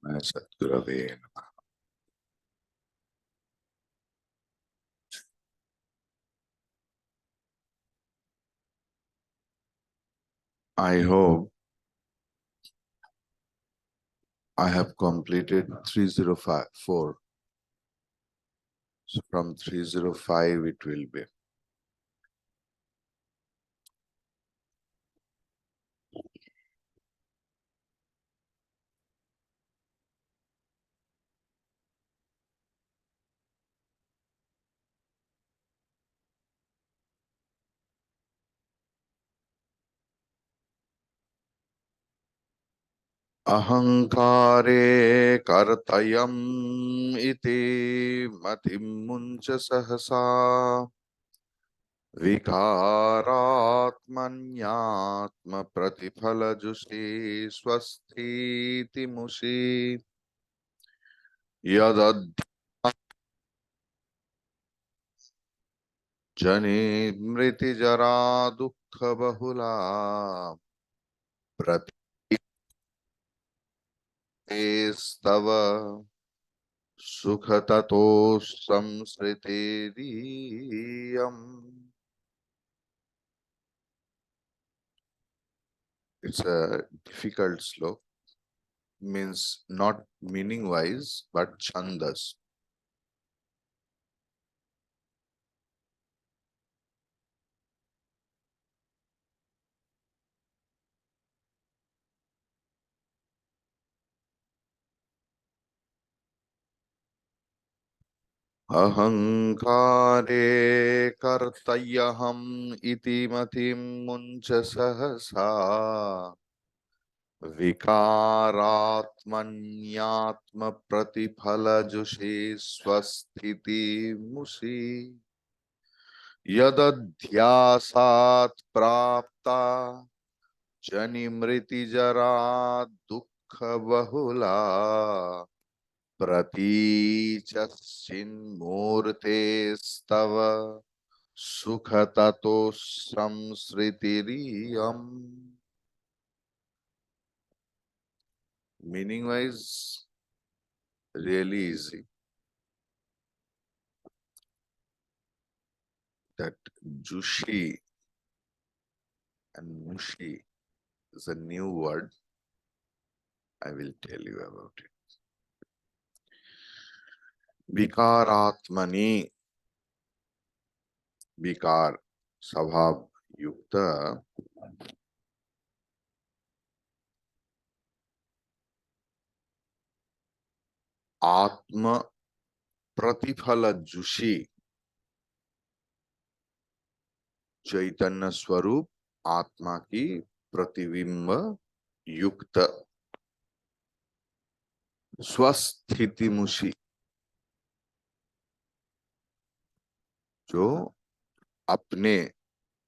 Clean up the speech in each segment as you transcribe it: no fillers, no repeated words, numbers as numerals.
Satgurave Namaha. I hope I have completed 304. So from 305 it will be. Ahankare kartayam iti matim muncha sahasa vikaratmanyatma pratiphala jushi swasthiti mushi yadad jani mriti jara dukkha bahula pratistava Sukhatato samsritiriyam. It's a difficult slok, means not meaning wise, but chandas. Ahankare kartayaham iti matim muncha sahasa vikaratmanyatma pratiphala jushe swasthiti musi यदध्यासात् प्राप्ता जनिमृति जरा दुःख बहुला प्रतीचस्चिन्मूर्तेस्तव सुख ततो संसृतिरियम्. Meaning wise, really easy. That Jushi and Mushi is a new word. I will tell you about it. Vikaratmani, Vikar, स्वभाव युक्त आत्म प्रतिफल जुषी चैतन्य स्वरूप आत्मा की प्रतिबिंब युक्त स्वस्थितिमुषी जो अपने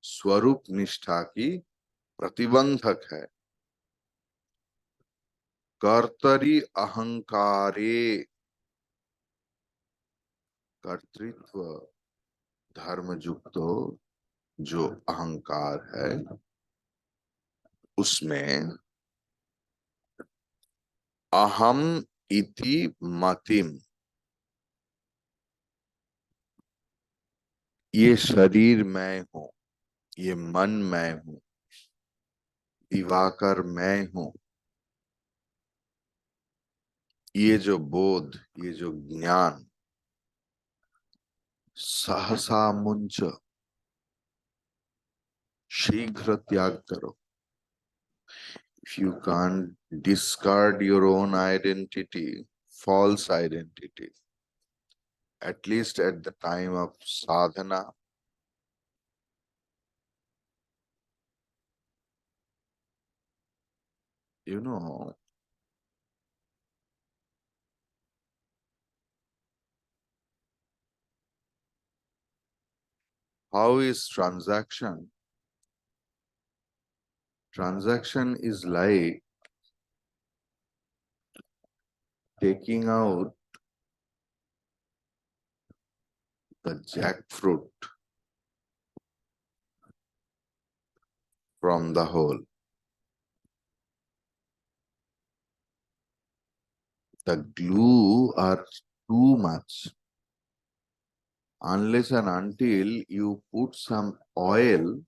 स्वरूप निष्ठा की प्रतिबंधक है. कर्तरी अहंकारे, कर्तृत्व धर्म युक्त जो अहंकार है उसमें अहम इति मतिम, ये शरीर मैं हूं, ये मन मैं हूं, दिवाकर मैं हूं, ये जो बोध, ये जो ज्ञान सहसा मुंच, शीघ्र त्याग करो. If you can't discard your own identity, false identity, at least at the time of sadhana, you know, how is transaction? Transaction is like taking out the jackfruit from the hole. The glue are too much. Unless and until you put some oil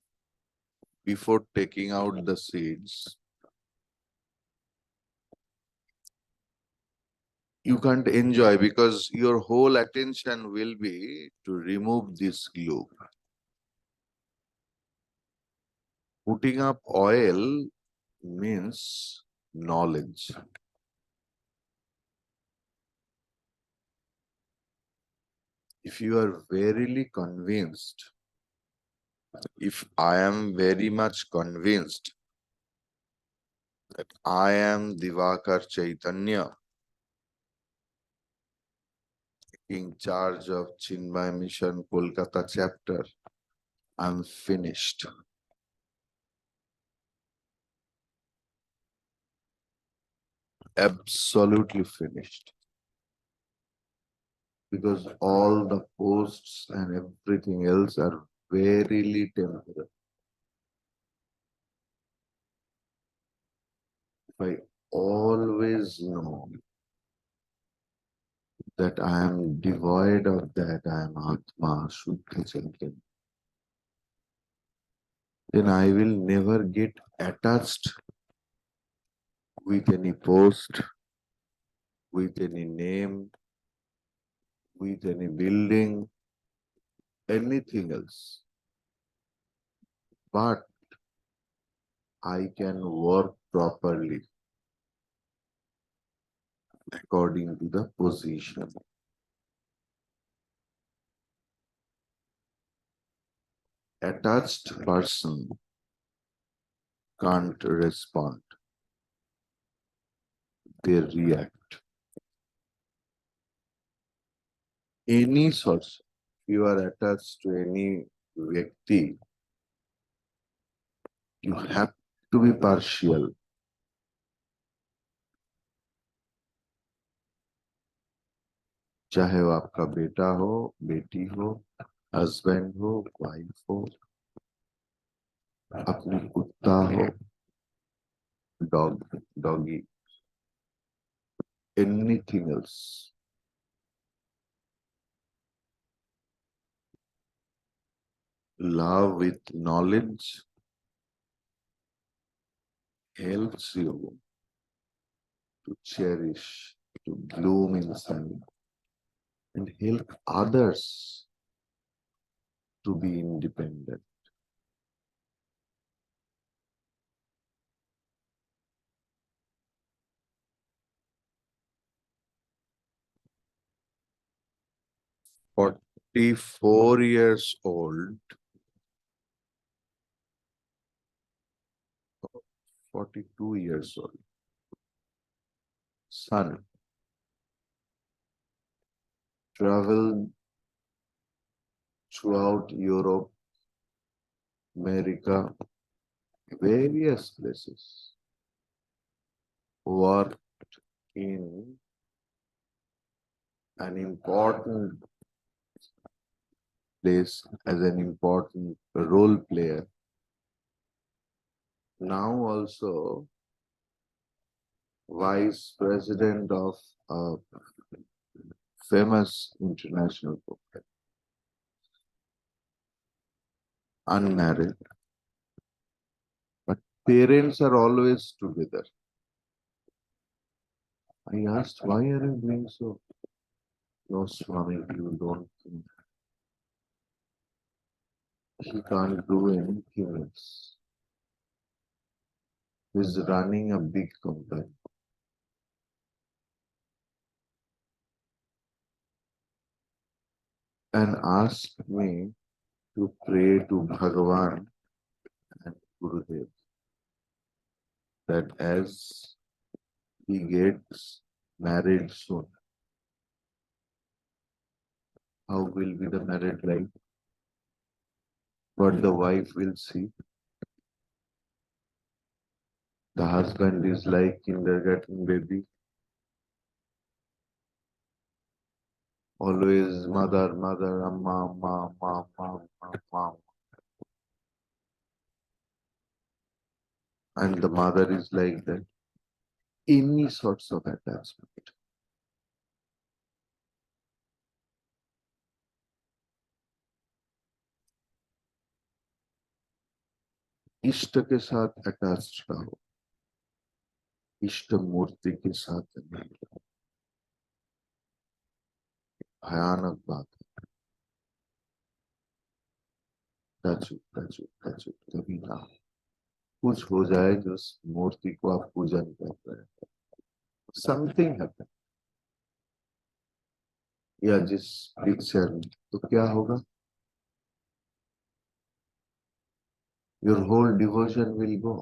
before taking out the seeds, you can't enjoy because your whole attention will be to remove this glue. Putting up oil means knowledge. If you are verily convinced, if I am very much convinced that I am Divakar Chaitanya, in charge of Chinmay Mission Kolkata chapter, I'm finished. Absolutely finished. Because all the posts and everything else are verily temporary. If I always know that I am devoid of that, I am Atma, Shuddha Chaitanya, then I will never get attached with any post, with any name, with any building, anything else. But I can work properly according to the position. Attached person can't respond. They react. Any source, if you are attached to any Vyakti, you have to be partial. चाहे वो आपका बेटा हो, बेटी हो, husband हो, wife हो, अपनी कुत्ता हो, doggy, anything else. Love with knowledge helps you to cherish, to bloom inside, and help others to be independent. For 44 years old, 42 years old son traveled throughout Europe, America, various places, worked in an important place as an important role player. Now also vice president of a famous international company, unmarried, but parents are always together. I asked, why are you doing so? No, Swami, you don't think he can't do anything else. He's running a big company. And asked me to pray to Bhagavan and Gurudev that as he gets married soon, how will be the married life? What the wife will see? The husband is like kindergarten baby, always mother, mother, amma, amma, amma, amma, amma, amma. And the mother is like that. Any sorts of attachment. इष्ट के साथ attach रहो, इष्ट मूर्ति के साथ नहीं रहो। भयानक बात है। कभी ना कुछ हो जाए जो उस मूर्ति को आप पूजन कर रहे हैं, समथिंग हैपन, या जिस पिक्चर में, तो क्या होगा? Your whole devotion will go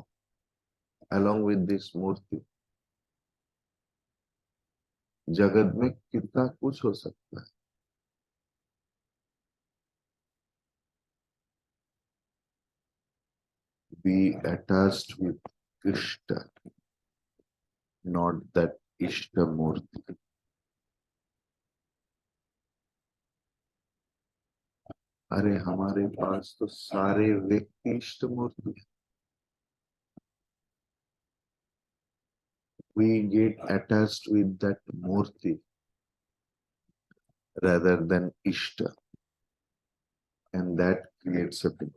along with this मूर्ति। जगत में कितना कुछ हो सकता है। Be attached with Ishta, not that Ishta मूर्ति। अरे हमारे पास तो सारे व्यक्ति इष्ट मूर्ति है। We get attached with that Murthy rather than Ishta, and that creates a big.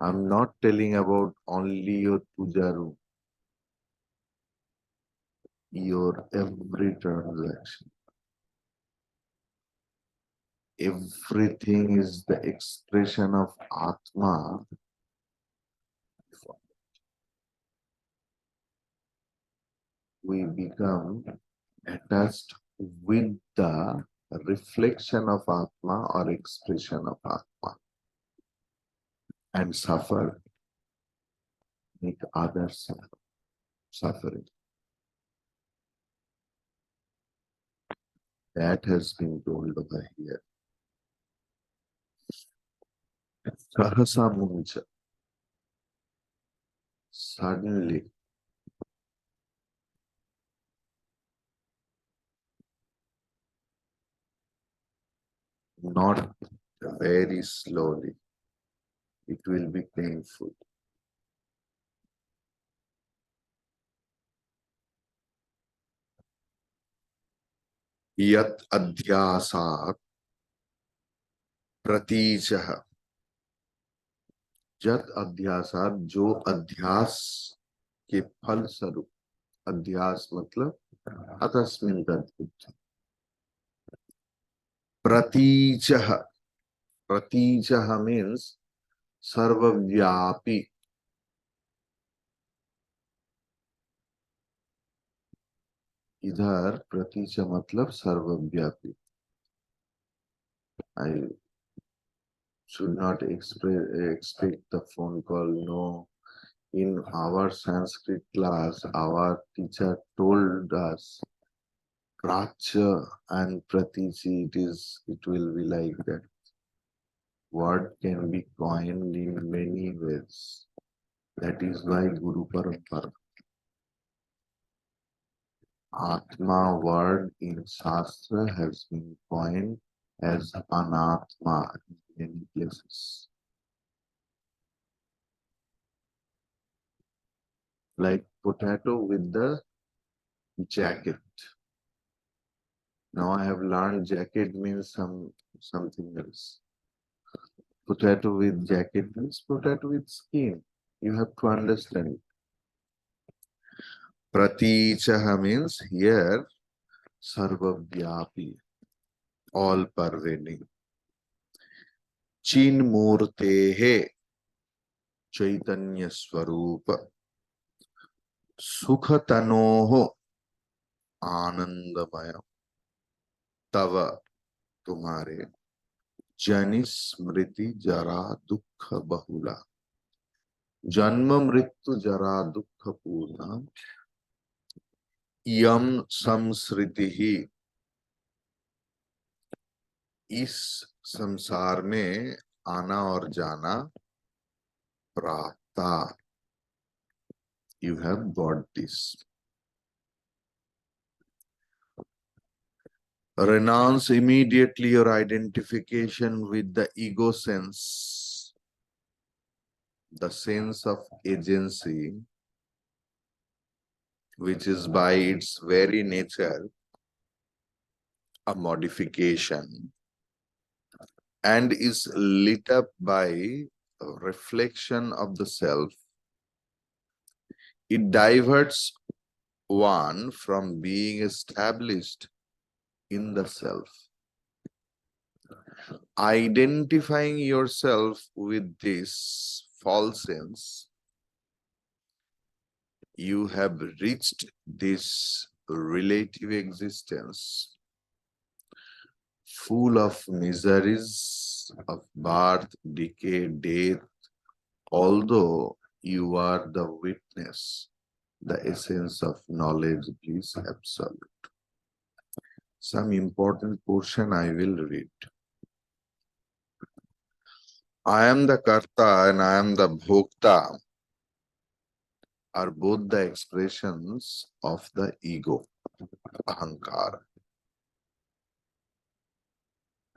I'm not telling about only your puja room, your every transaction. Everything is the expression of Atma. We become attached with the reflection of Atma or expression of Atma and suffer, make others suffering. That has been told over here. Sahasa muncha. Suddenly, not very slowly, it will be painful. Yat adhyasat pratijah. जत अध्यासात, जो अध्यास के फल स्वरूप, अध्यास मतलब अतस्मिन् तद्बुद्धि। प्रतीचः, प्रतीचः means सर्वव्यापी। इधर प्रतीच मतलब सर्वव्यापी। I should not expect the phone call. No, in our Sanskrit class, our teacher told us Pracha and Pratichi. It will be like that. Word can be coined in many ways. That is why Guru Parampara. Atma word in Shastra has been coined as Anatma in many places. Like potato with the jacket. Now I have learned jacket means something else. Potato with jacket means potato with skin. You have to understand. Pratichaha means here sarvavyapi, all pervading. Chinmurtehe, chaitanya swarupa, sukhatanoho, आनंदमय, तव तुम्हारे, जनि स्मृति जरा दुख बहुला, जन्म मृत्यु जरा दुख पूर्ण, यम संसृति ही, इस संसार में आना और जाना, प्राप्ता, you have got this. Renounce immediately your identification with the ego sense, the sense of agency, which is by its very nature a modification and is lit up by reflection of the self, it diverts one from being established in the self. Identifying yourself with this false sense, you have reached this relative existence full of miseries of birth, decay, death, although you are the witness, the essence of knowledge, bliss, absolute. Some important portion I will read. I am the Karta and I am the Bhokta are both the expressions of the ego, Ahankara.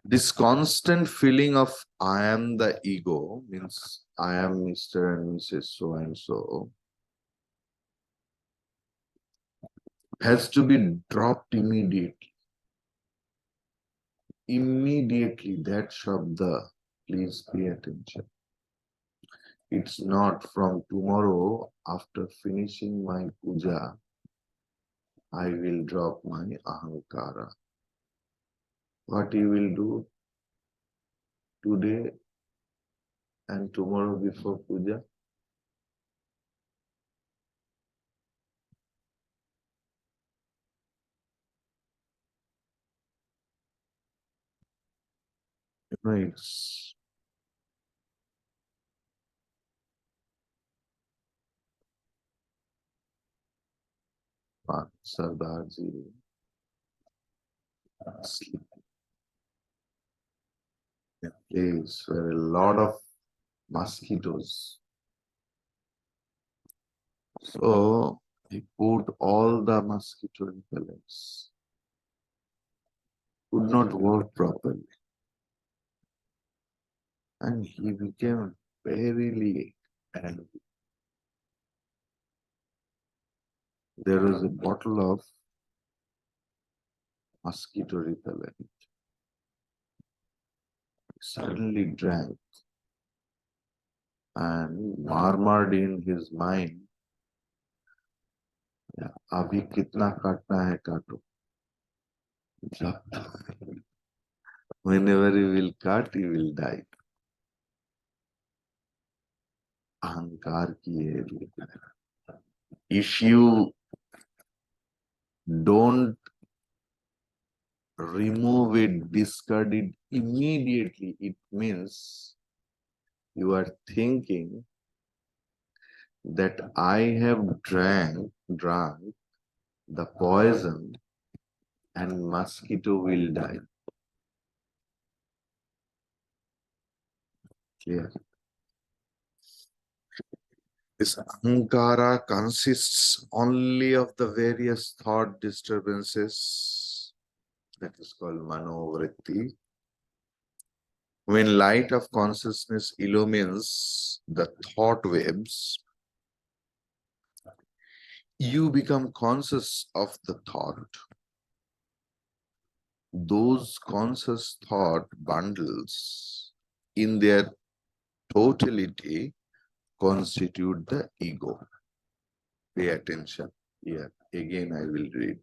This constant feeling of I am the ego means I am Mr. and Mrs. So and so has to be dropped immediately. Immediately, that shabda, please pay attention. It's not from tomorrow after finishing my puja, I will drop my ahankara. What you will do today and tomorrow before puja? It's Sardarji sleep in a place where a lot of mosquitoes. So he put all the mosquito repellents. Could not work properly. And he became very angry. There was a bottle of mosquito repellent. He suddenly drank and murmured in his mind, Abhi kitna katna hai kato. Whenever he will cut, he will die. Ahankar ki hai. If you don't remove it, discard it immediately, it means you are thinking that I have drank the poison and mosquito will die. Clear? This ahankara consists only of the various thought disturbances that is called manovritti. When light of consciousness illumines the thought waves, you become conscious of the thought. Those conscious thought bundles in their totality constitute the ego. Pay attention here. Again, I will read.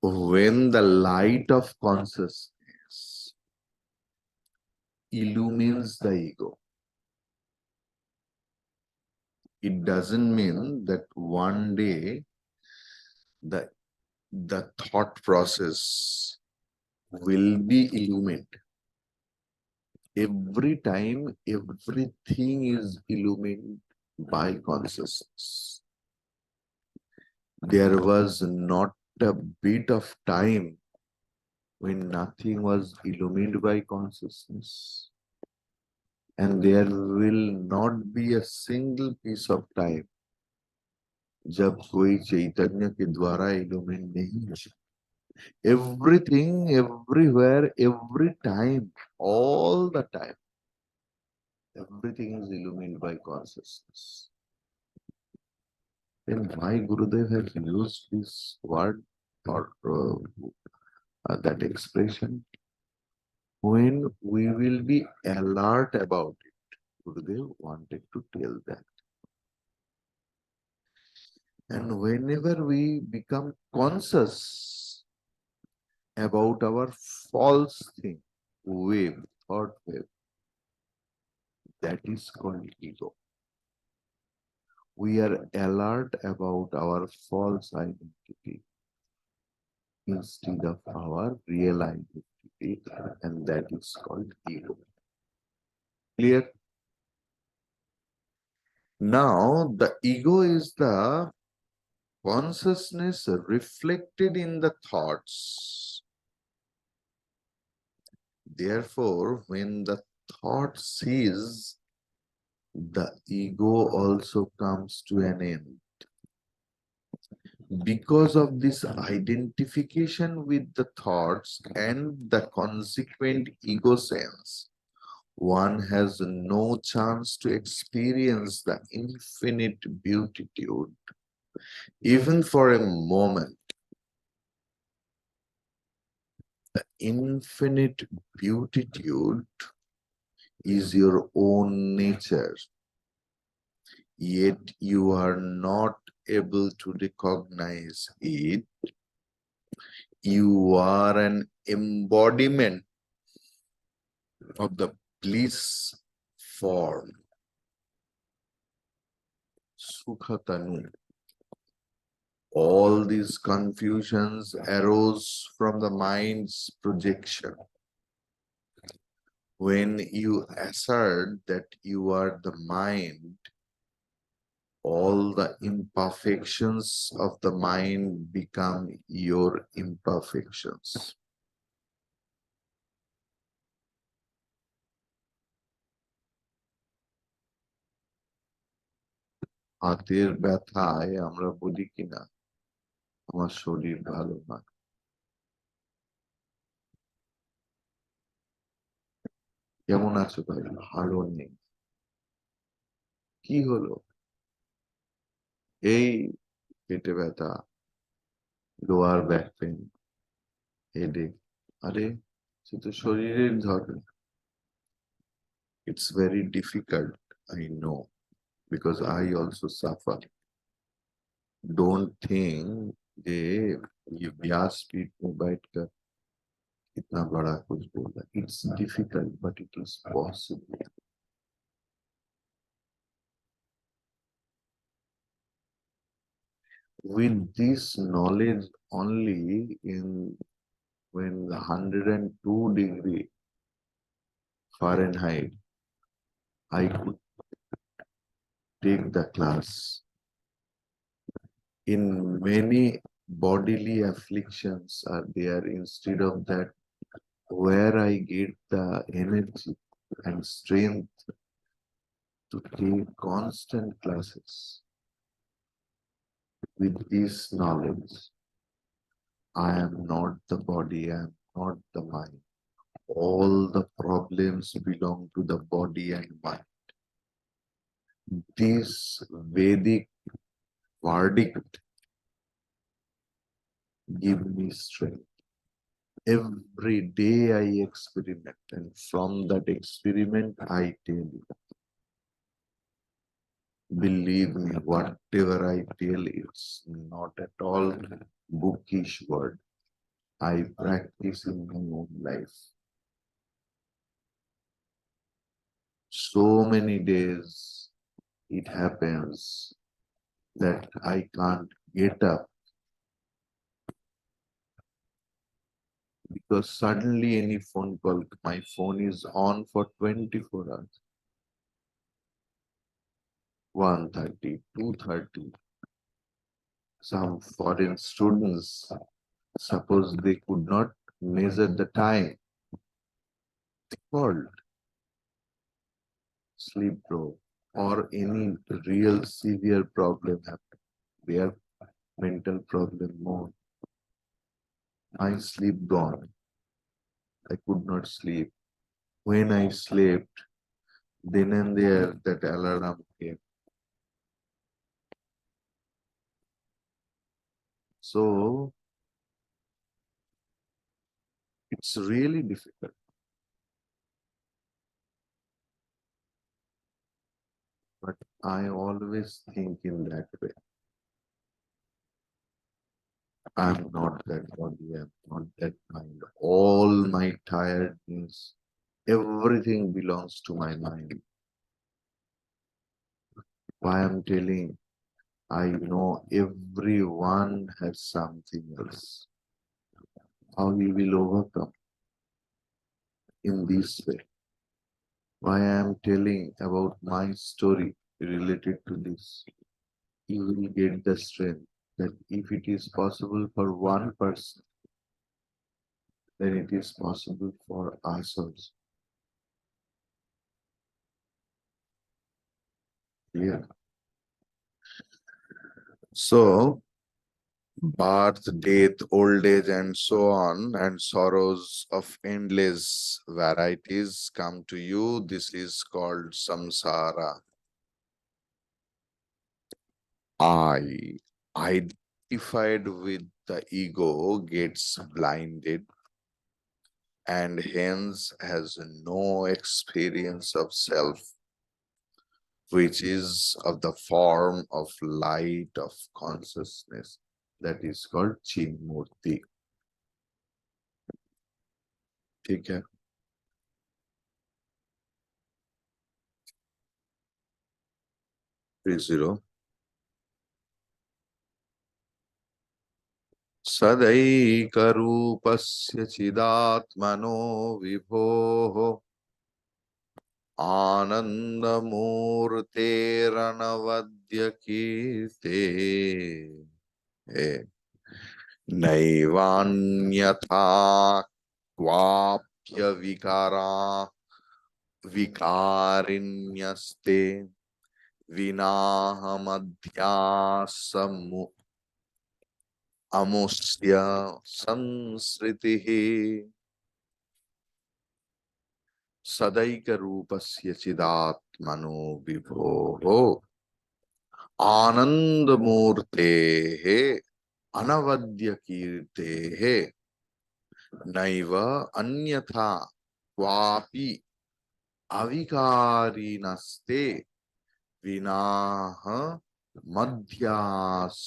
When the light of consciousness illumines the ego, it doesn't mean that one day the thought process will be illumined. Every time, everything is illumined by consciousness. There was not a bit of time when nothing was illumined by consciousness. And there will not be a single piece of time जब कोई चैतन्य के द्वारा illumined नहीं है. Everything, everywhere, every time, all the time, everything is illumined by consciousness. Then why Gurudev has used this word or that expression? when we will be alert about it. Gurudev wanted to tell that. And whenever we become conscious about our false thing, wave, thought wave, that is called ego. We are alert about our false identity instead of our real identity, and that is called ego. Clear? Now, the ego is the consciousness reflected in the thoughts. Therefore, when the thought ceases, the ego also comes to an end. Because of this identification with the thoughts and the consequent ego sense, one has no chance to experience the infinite beatitude, even for a moment. The infinite beatitude is your own nature, yet you are not able to recognize it. You are an embodiment of the bliss form, Sukhatanu. All these confusions arose from the mind's projection. When you assert that you are the mind, all the imperfections of the mind become your imperfections. হাতের ব্যথায় আমরা বলি কিনা আমার শরীর ভালো না। কেমন আছো ভাই? ভালো নেই। কি হলো? এই পেটে ব্যথা, লোয়ার ব্যাক পেন, হেডেক। আরে সে তো শরীরের ধর্ম। It's very difficult, I know, because I also suffer. Don't think कि ये व्यासपीठ में बैठकर इतना बड़ा कुछ बोला. It's difficult, but it is possible. With this knowledge only, in when the 102 degree Fahrenheit, I could take the class. In many bodily afflictions are there. Instead of that, where I get the energy and strength to take constant classes. With this knowledge, I am not the body, I am not the mind. All the problems belong to the body and mind. This Vedic verdict give me strength. Every day I experiment, and from that experiment I tell you. Believe me, whatever I tell, it's not at all bookish word. I practice in my own life. So many days it happens that I can't get up because suddenly any phone call, my phone is on for 24 hours. 1:30, 2:30. Some foreign students, suppose they could not measure the time, they called, sleep broke, or any real severe problem happened. Their mental problem more. My sleep gone. I could not sleep. When I slept, then and there that alarm came. So it's really difficult. But I always think in that way. I'm not that body, I'm not that mind. All my tiredness, everything belongs to my mind. Why I'm telling, I know everyone has something else. How we will overcome in this way. Why I am telling about my story related to this. You will get the strength that if it is possible for one person, then it is possible for us also. Yeah. So, birth, death, old age, and so on, and sorrows of endless varieties come to you. This is called samsara. I, identified with the ego, gets blinded and hence has no experience of self, which is of the form of light of consciousness. That is called Chinmurti. ठीक है? Zero. सदैकरूपस्य चिदात्मनो विभोः आनन्दमूर्तेरनवद्यकीर्ते नैवान्यथा क्वाप्यविकारा विकारिण्यस्ते विनाहमध्यासमु अमुष्य संसृतिः सदैकरूपस्य चिदात्मनो विभोः आनन्दमूर्तेः अनवद्यकीर्तेः नैव अन्यथा क्वापि अविकारिणस्ते विनाह मध्यास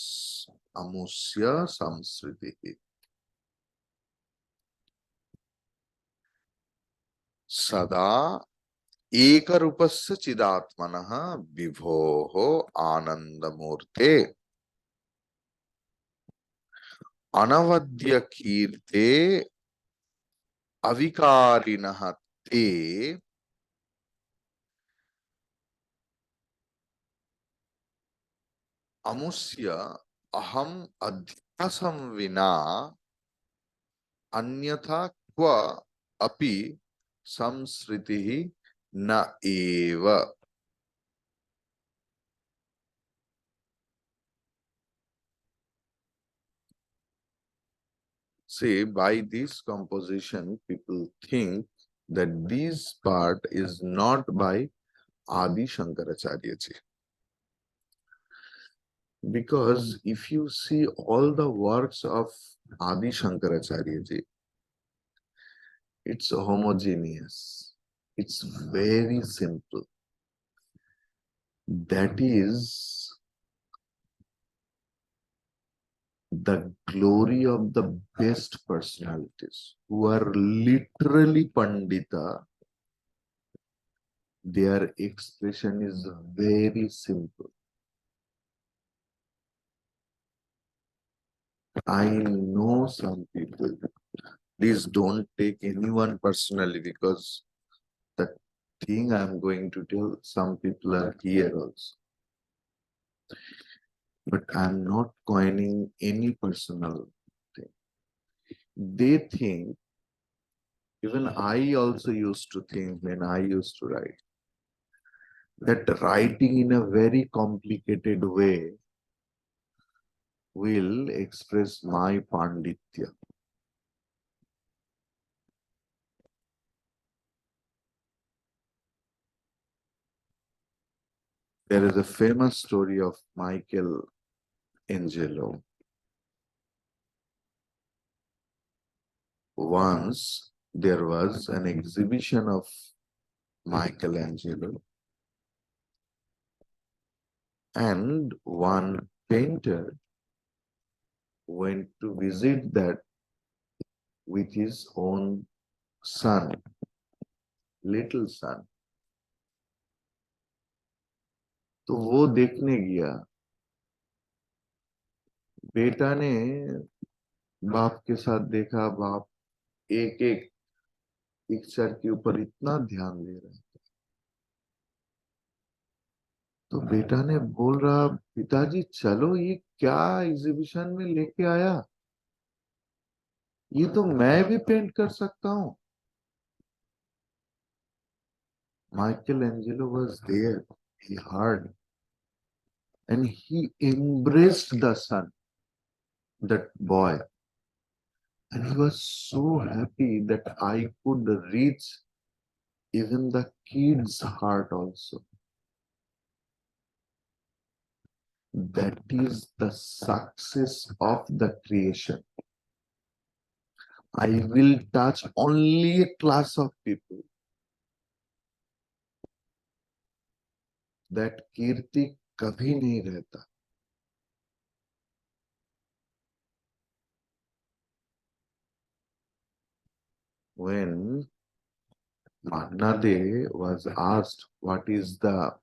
अमुष्य संसृतिः सदा एकरूपस्य चिदात्मनः विभोः आनन्दमूर्ते अनवद्यकीर्ते अविकारिणः ते अमुष्य अहम अध्यासं विना अन्यथा क्व अपि संसृतिः न एव. See, by this composition, people think that this part is not by Adi Shankaracharya ji. Because if you see all the works of Adi Shankaracharya ji, it's homogeneous. It's very simple. That is the glory of the best personalities who are literally Pandita. Their expression is very simple. I know some people, please don't take anyone personally because the thing I'm going to tell, some people are here also. But I'm not coining any personal thing. They think, even I also used to think when I used to write, that writing in a very complicated way will express my panditya. There is a famous story of Michelangelo. Once there was an exhibition of Michelangelo, And one painter went to visit that with his own son, little son. तो वो देखने गया, बेटा ने बाप के साथ देखा, बाप एक एक पिक्चर के ऊपर इतना ध्यान दे रहा है। तो बेटा ने बोल रहा, पिताजी चलो, ये क्या एग्जीबिशन में लेके आया, ये तो मैं भी पेंट कर सकता हूँ। Michelangelo was there. He heard and he embraced the son, that boy. And he was so happy that I could reach even the kid's heart also. That is the success of the creation. I will touch only a class of people. That कीर्ति कभी नहीं रहता. When Mahnade was asked, what is the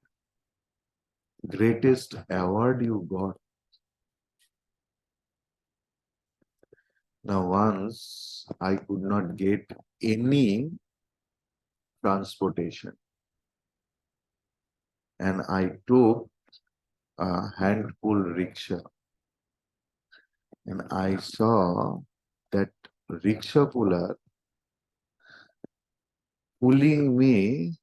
greatest award you got? Now once I could not get any transportation and I took a hand pull rickshaw and I saw that rickshaw puller pulling me.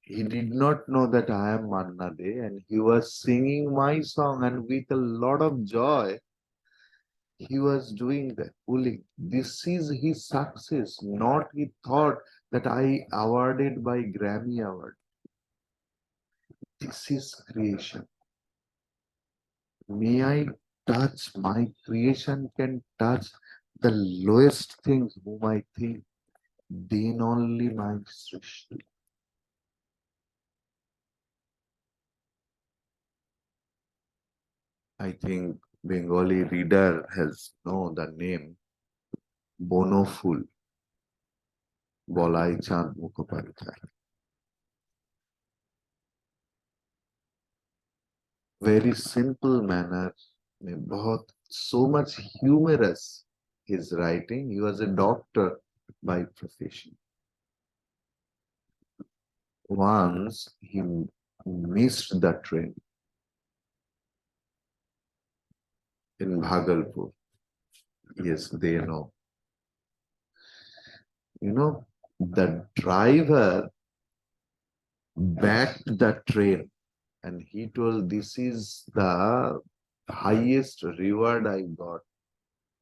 He did not know that I am Manna De, and he was singing my song, and with a lot of joy he was doing that pulling. This is his success, not he thought that I awarded by Grammy Award. This is creation. May I touch, my creation can touch the lowest things whom I think, then only my Srishti. I think Bengali reader has know the name Bonoful, Bolai Chand Mukhopadhyay. Very simple manner, में बहुत so much humorous his writing. He was a doctor by profession. Once he missed the train in Bhagalpur. Yes, they know. You know, the driver backed the train and he told, this is the highest reward I got,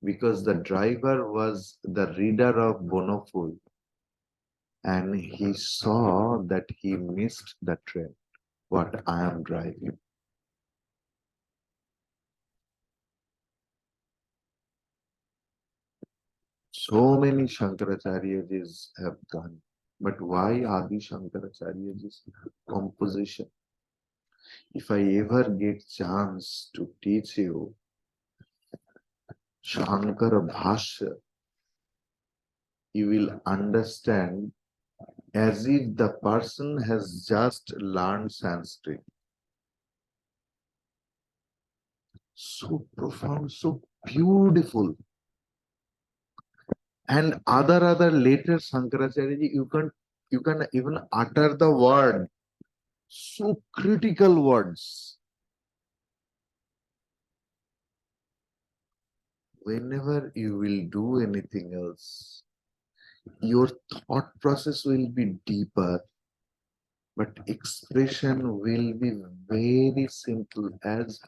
because the driver was the reader of Bonoful and he saw that he missed the train, what I am driving. So many Shankaracharya's have done, but why Adi Shankaracharya's composition? If I ever get chance to teach you Shankara Bhashya, you will understand as if the person has just learned Sanskrit. So profound, so beautiful. And other later Shankaracharya, you can even utter the word, so critical words. Whenever you will do anything else, your thought process will be deeper, but expression will be very simple, as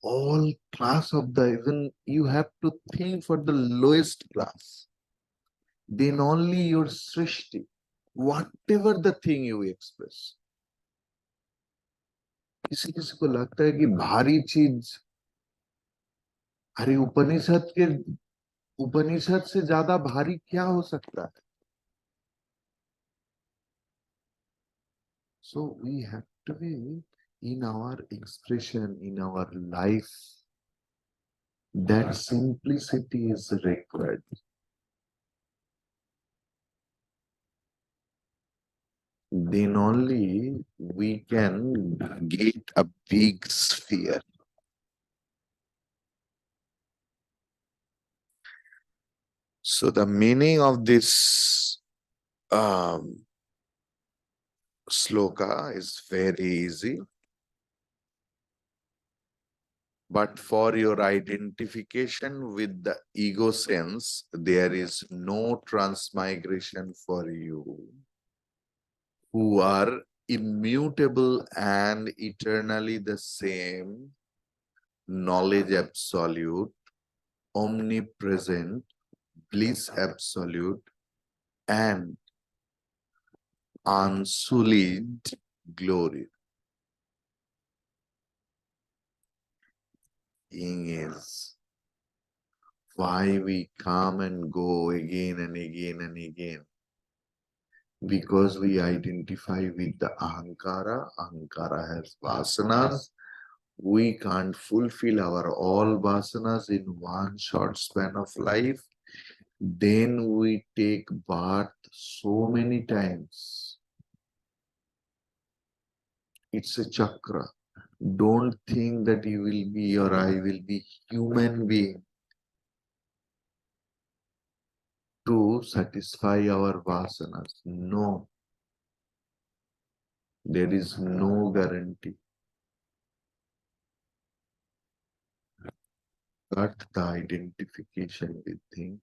all class of the, even you have to think for the lowest class. Then only your srishti, whatever the thing you express. किसी किसी को लगता है कि भारी चीज, अरे उपनिषद से ज्यादा भारी क्या हो सकता है? So we have to be in our expression, in our life, that simplicity is required. Then only we can get a big sphere. So the meaning of this sloka is very easy. But for your identification with the ego sense, there is no transmigration for you, who are immutable and eternally the same, knowledge absolute, omnipresent, bliss absolute, and unsullied glory. Thing is, why we come and go again and again and again? Because we identify with the ahankara. Ahankara has vasanas. We can't fulfill our all vasanas in one short span of life. Then we take birth so many times. It's a chakra. Don't think that you will be or I will be human being to satisfy our vasanas. No, there is no guarantee. But the identification with things,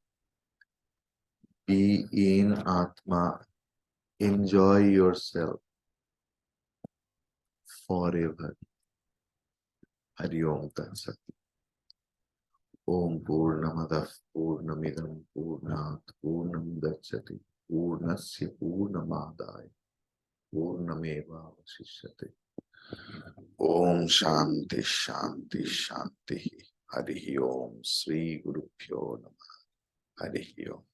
be in Atma, enjoy yourself forever. Hari Om Tat Sat. Om Purnamadav Purnamidam Purnat Purnam Dachyati Purnasya Purnamadaya Purnameva Vasishyate. Om Shanti Shanti Shanti. Hari Om Sri Guru Pyo Namah. Hari Om.